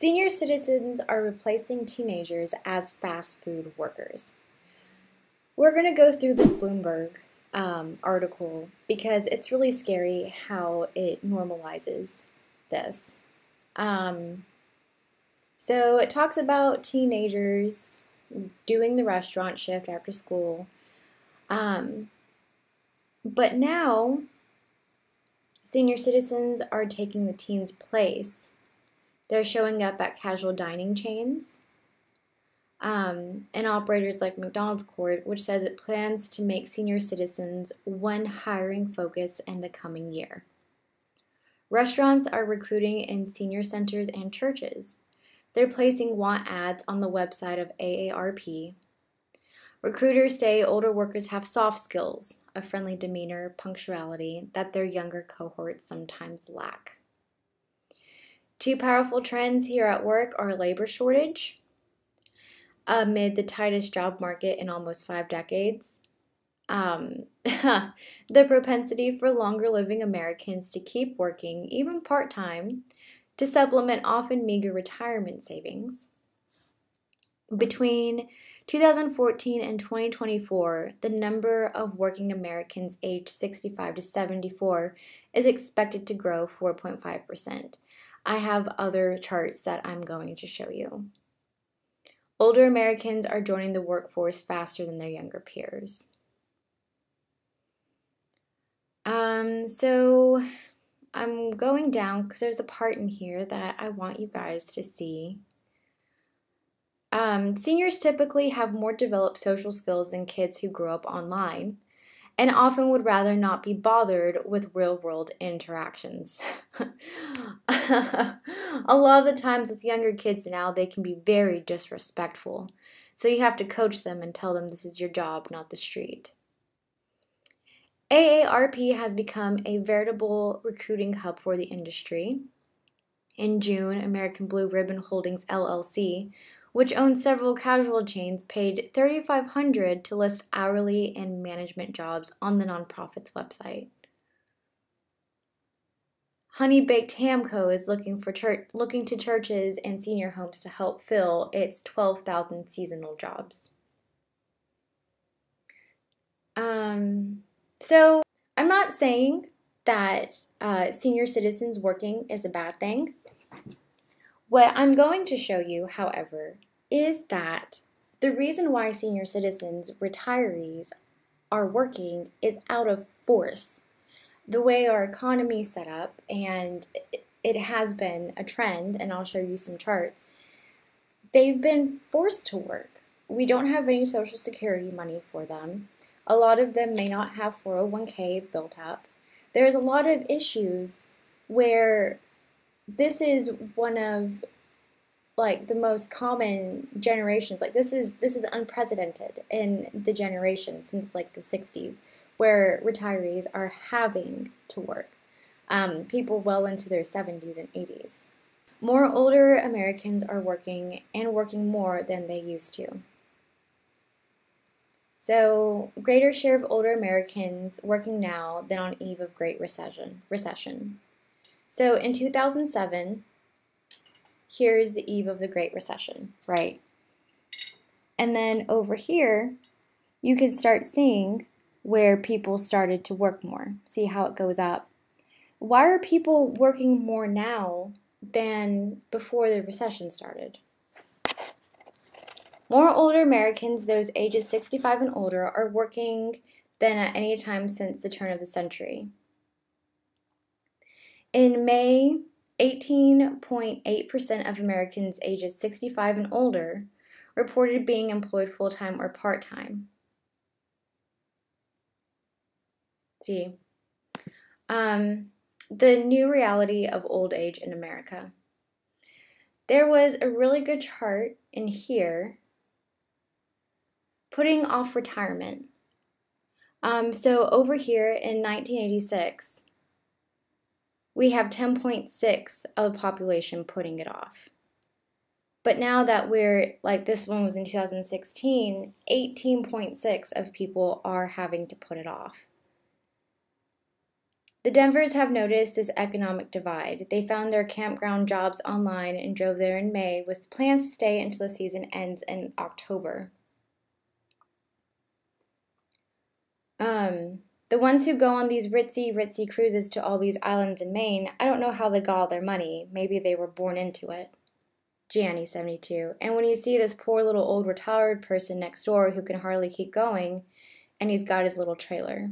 Senior citizens are replacing teenagers as fast food workers. We're going to go through this Bloomberg article because it's really scary how it normalizes this. So it talks about teenagers doing the restaurant shift after school. But now, senior citizens are taking the teens' place. They're showing up at casual dining chains and operators like McDonald's Corp, which says it plans to make senior citizens one hiring focus in the coming year. Restaurants are recruiting in senior centers and churches. They're placing want ads on the website of AARP. Recruiters say older workers have soft skills, a friendly demeanor, punctuality that their younger cohorts sometimes lack. Two powerful trends here at work are labor shortage, amid the tightest job market in almost 5 decades. The propensity for longer living Americans to keep working, even part-time, to supplement often meager retirement savings. Between 2014 and 2024, the number of working Americans aged 65 to 74 is expected to grow 4.5%. I have other charts that I'm going to show you. Older Americans are joining the workforce faster than their younger peers. So I'm going down because there's a part in here that I want you guys to see. Seniors typically have more developed social skills than kids who grew up online, and often would rather not be bothered with real-world interactions. A lot of the times with younger kids now, they can be very disrespectful, so you have to coach them and tell them this is your job, not the street. AARP has become a veritable recruiting hub for the industry. In June, American Blue Ribbon Holdings LLC, which owns several casual chains, paid $3,500 to list hourly and management jobs on the nonprofit's website. Honey Baked Ham Co. is looking to churches and senior homes to help fill its 12,000 seasonal jobs. So I'm not saying that senior citizens working is a bad thing. What I'm going to show you, however, is that the reason why senior citizens, retirees, are working is out of force. The way our economy is set up, and it has been a trend, and I'll show you some charts, they've been forced to work. We don't have any Social Security money for them. A lot of them may not have 401k built up. There's a lot of issues where this is one of the most common generations. This is unprecedented in the generation since the 60s, where retirees are having to work. People well into their 70s and 80s. More older Americans are working and working more than they used to. So, greater share of older Americans working now than on eve of Great Recession. So, in 2007, here's the eve of the Great Recession, right? And then over here, you can start seeing where people started to work more. See how it goes up. Why are people working more now than before the recession started? More older Americans, those ages 65 and older, are working than at any time since the turn of the century. In May, 18.8% of Americans ages 65 and older reported being employed full-time or part-time. See, the new reality of old age in America. There was a really good chart in here putting off retirement. So over here in 1986, we have 10.6 of the population putting it off. But now that we're, this one was in 2016, 18.6 of people are having to put it off. The Denvers have noticed this economic divide. They found their campground jobs online and drove there in May with plans to stay until the season ends in October. The ones who go on these ritzy cruises to all these islands in Maine, I don't know how they got all their money. Maybe they were born into it. Gianni, 72. And when you see this poor little old retired person next door who can hardly keep going, and he's got his little trailer.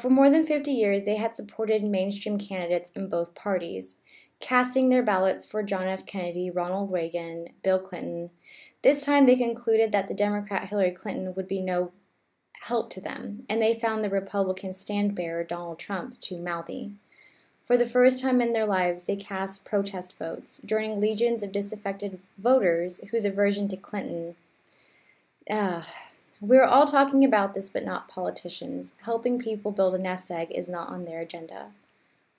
For more than 50 years, they had supported mainstream candidates in both parties, casting their ballots for John F. Kennedy, Ronald Reagan, Bill Clinton. This time they concluded that the Democrat Hillary Clinton would be no help to them, and they found the Republican stand-bearer Donald Trump too mouthy. For the first time in their lives, they cast protest votes, joining legions of disaffected voters whose aversion to Clinton. We're all talking about this, but not politicians. Helping people build a nest egg is not on their agenda.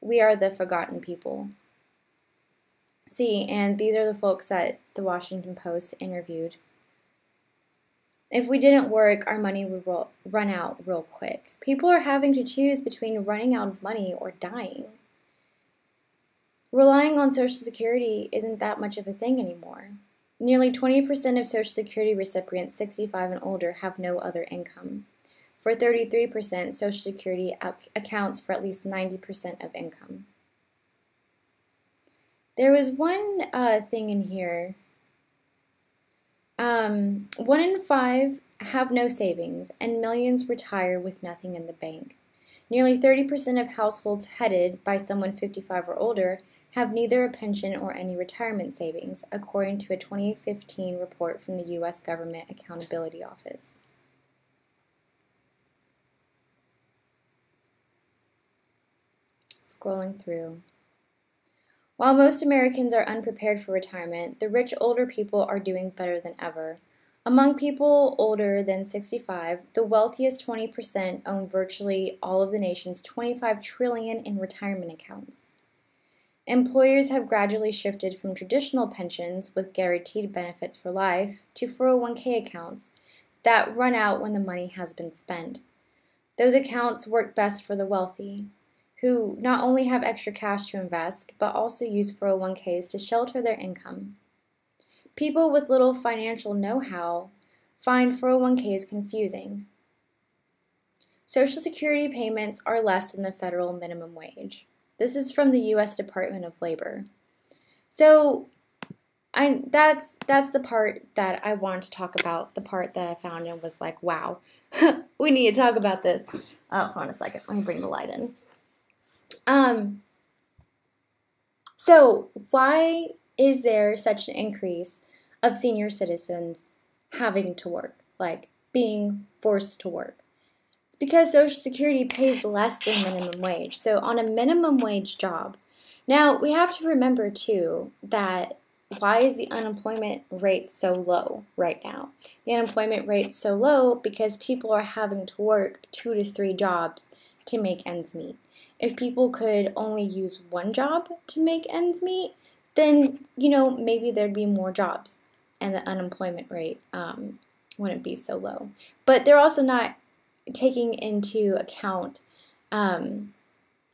We are the forgotten people. See, and these are the folks that the Washington Post interviewed. If we didn't work, our money would run out real quick. People are having to choose between running out of money or dying. Relying on Social Security isn't that much of a thing anymore. Nearly 20% of Social Security recipients 65 and older have no other income. For 33%, Social Security accounts for at least 90% of income. There was one thing in here. 1 in 5 have no savings, and millions retire with nothing in the bank. Nearly 30% of households headed by someone 55 or older have neither a pension or any retirement savings, according to a 2015 report from the U.S. Government Accountability Office. Scrolling through. While most Americans are unprepared for retirement, the rich older people are doing better than ever. Among people older than 65, the wealthiest 20% own virtually all of the nation's $25 trillion in retirement accounts. Employers have gradually shifted from traditional pensions with guaranteed benefits for life to 401k accounts that run out when the money has been spent. Those accounts work best for the wealthy, who not only have extra cash to invest, but also use 401ks to shelter their income. People with little financial know-how find 401ks confusing. Social Security payments are less than the federal minimum wage. This is from the U.S. Department of Labor. So that's the part that I wanted to talk about, the part that I found and was like, wow, we need to talk about this. Hold on a second. Let me bring the light in. So why is there such an increase of senior citizens having to work, like being forced to work? It's because Social Security pays less than minimum wage. So on a minimum wage job, now we have to remember too that why is the unemployment rate so low right now? The unemployment rate's so low because people are having to work 2 to 3 jobs to make ends meet. If people could only use one job to make ends meet, then, maybe there'd be more jobs and the unemployment rate wouldn't be so low. But they're also not taking into account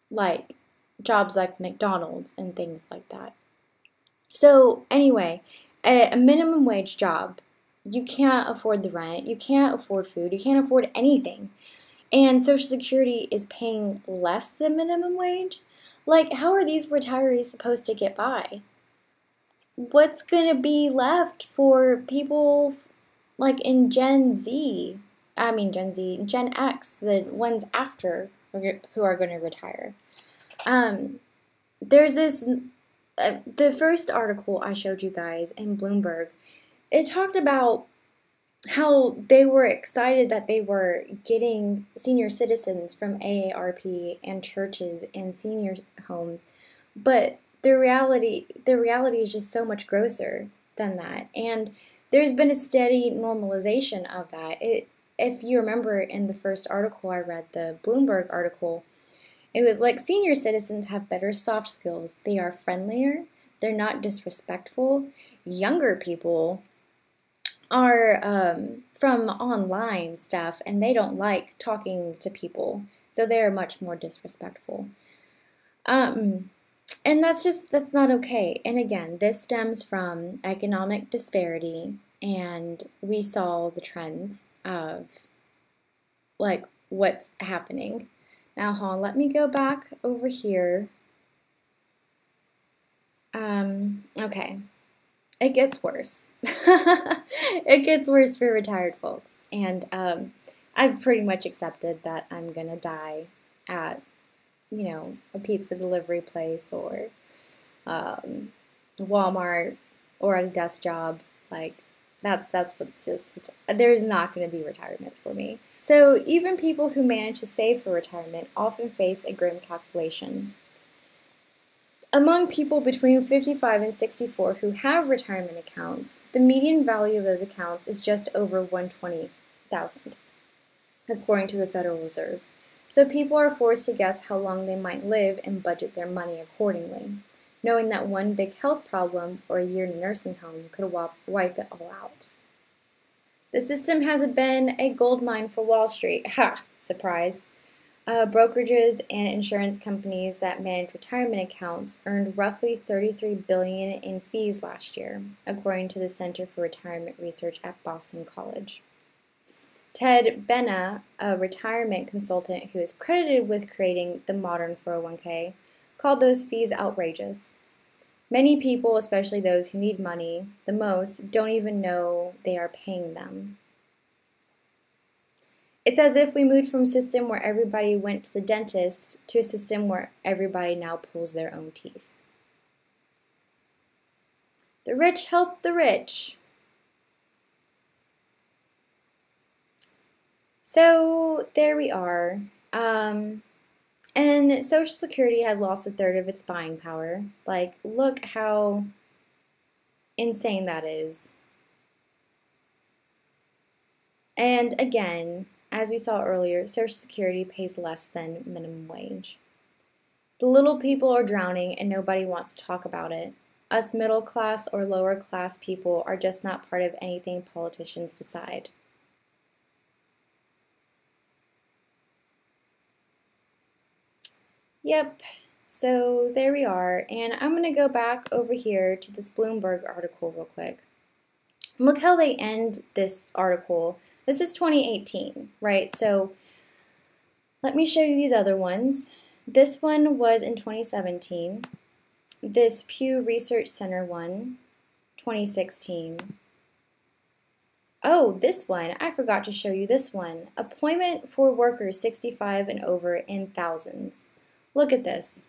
like jobs like McDonald's and things like that. So anyway, a minimum wage job, you can't afford the rent, you can't afford food, you can't afford anything. And Social Security is paying less than minimum wage? Like, how are these retirees supposed to get by? What's going to be left for people like in Gen X, Gen X, the ones after who are going to retire? There's this, the first article I showed you guys in Bloomberg, it talked about how they were excited that they were getting senior citizens from AARP and churches and senior homes, but the reality is just so much grosser than that. And there's been a steady normalization of that. If you remember in the first article I read, the Bloomberg article, it was like senior citizens have better soft skills. They are friendlier. They're not disrespectful. Younger people are from online stuff, and they don't like talking to people, so they're much more disrespectful. Um, and that's not okay. And again, this stems from economic disparity, and we saw the trends of like what's happening. Now, hold on, let me go back over here. Okay. It gets worse. It gets worse for retired folks. And I've pretty much accepted that I'm going to die at, a pizza delivery place or Walmart or at a desk job. Like, that's what's just, there's not going to be retirement for me. So even people who manage to save for retirement often face a grim calculation. Among people between 55 and 64 who have retirement accounts, the median value of those accounts is just over $120,000, according to the Federal Reserve. So people are forced to guess how long they might live and budget their money accordingly, knowing that one big health problem or a year in a nursing home could wipe it all out. The system has been a gold mine for Wall Street. Ha! Surprise. Brokerages and insurance companies that manage retirement accounts earned roughly $33 billion in fees last year, according to the Center for Retirement Research at Boston College. Ted Benna, a retirement consultant who is credited with creating the modern 401k, called those fees outrageous. Many people, especially those who need money the most, don't even know they are paying them. It's as if we moved from a system where everybody went to the dentist to a system where everybody now pulls their own teeth. The rich help the rich. So there we are. And Social Security has lost a third of its buying power. Like, look how insane that is. And again, as we saw earlier, Social Security pays less than minimum wage. The little people are drowning and nobody wants to talk about it. Us middle class or lower class people are just not part of anything politicians decide. Yep, so there we are. And I'm going to go back over here to this Bloomberg article real quick. Look how they end this article. This is 2018, right? So let me show you these other ones. This one was in 2017. This Pew Research Center one, 2016. Oh, this one, I forgot to show you this one. Employment for workers 65 and over in thousands. Look at this.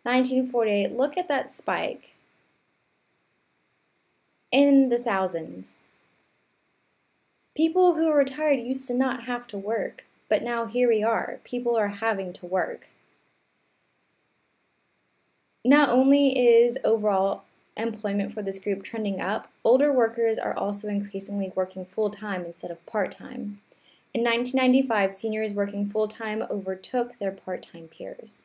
1948, look at that spike. In the thousands. People who are retired used to not have to work, but now here we are. People are having to work. Not only is overall employment for this group trending up, older workers are also increasingly working full-time instead of part-time. In 1995, seniors working full-time overtook their part-time peers.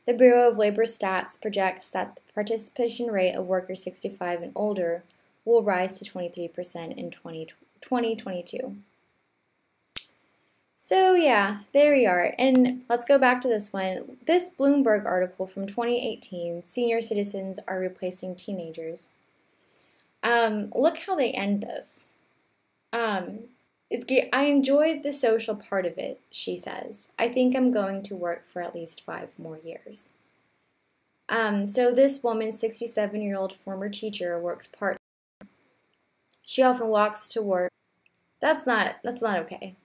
The Bureau of Labor Stats projects that the participation rate of workers 65 and older will rise to 23% in 2022. So yeah, there we are. And let's go back to this one. This Bloomberg article from 2018, senior citizens are replacing teenagers. Look how they end this. I enjoyed the social part of it, she says. I think I'm going to work for at least 5 more years. So this woman, 67-year-old former teacher, works part-time. She often walks to work. That's not okay.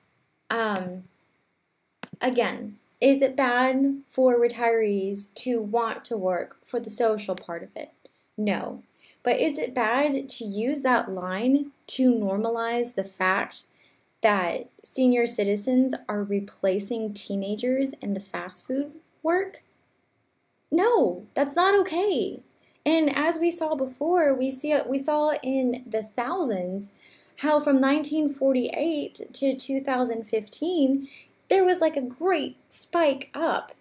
Again, is it bad for retirees to want to work for the social part of it? No. But is it bad to use that line to normalize the fact that senior citizens are replacing teenagers in the fast food work? No, that's not okay. And as we saw before, we saw in the thousands how from 1948 to 2015 there was like a great spike up.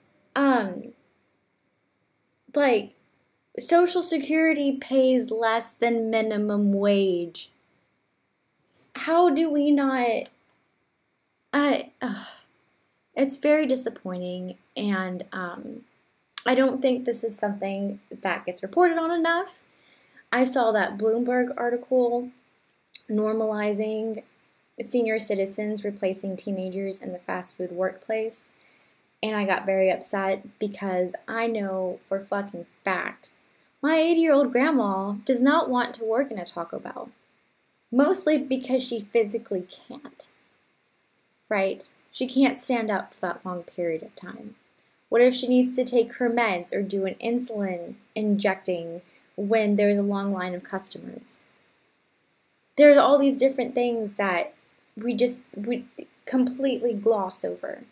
Like Social Security pays less than minimum wage. how do we not? I. It's very disappointing, and I don't think this is something that gets reported on enough. I saw that Bloomberg article normalizing senior citizens replacing teenagers in the fast food workplace, and I got very upset because I know for fucking fact my 80-year-old grandma does not want to work in a Taco Bell, mostly because she physically can't, right? She can't stand up for that long period of time. What if she needs to take her meds or do an insulin injecting when there's a long line of customers? There's all these different things that we completely gloss over.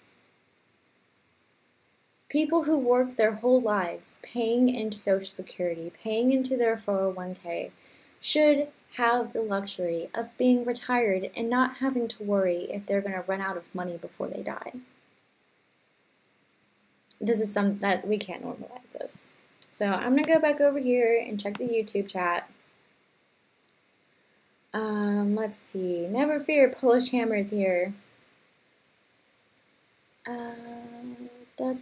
People who work their whole lives paying into Social Security, paying into their 401k, should have the luxury of being retired and not having to worry if they're going to run out of money before they die. This is something that we can't normalize this. So I'm going to go back over here and check the YouTube chat. Let's see. Never fear, Polish Hammer is here. The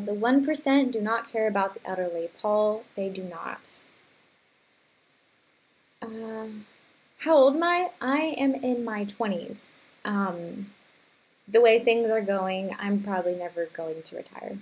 1% do not care about the elderly. Paul, they do not. How old am I? I am in my 20s. The way things are going, I'm probably never going to retire.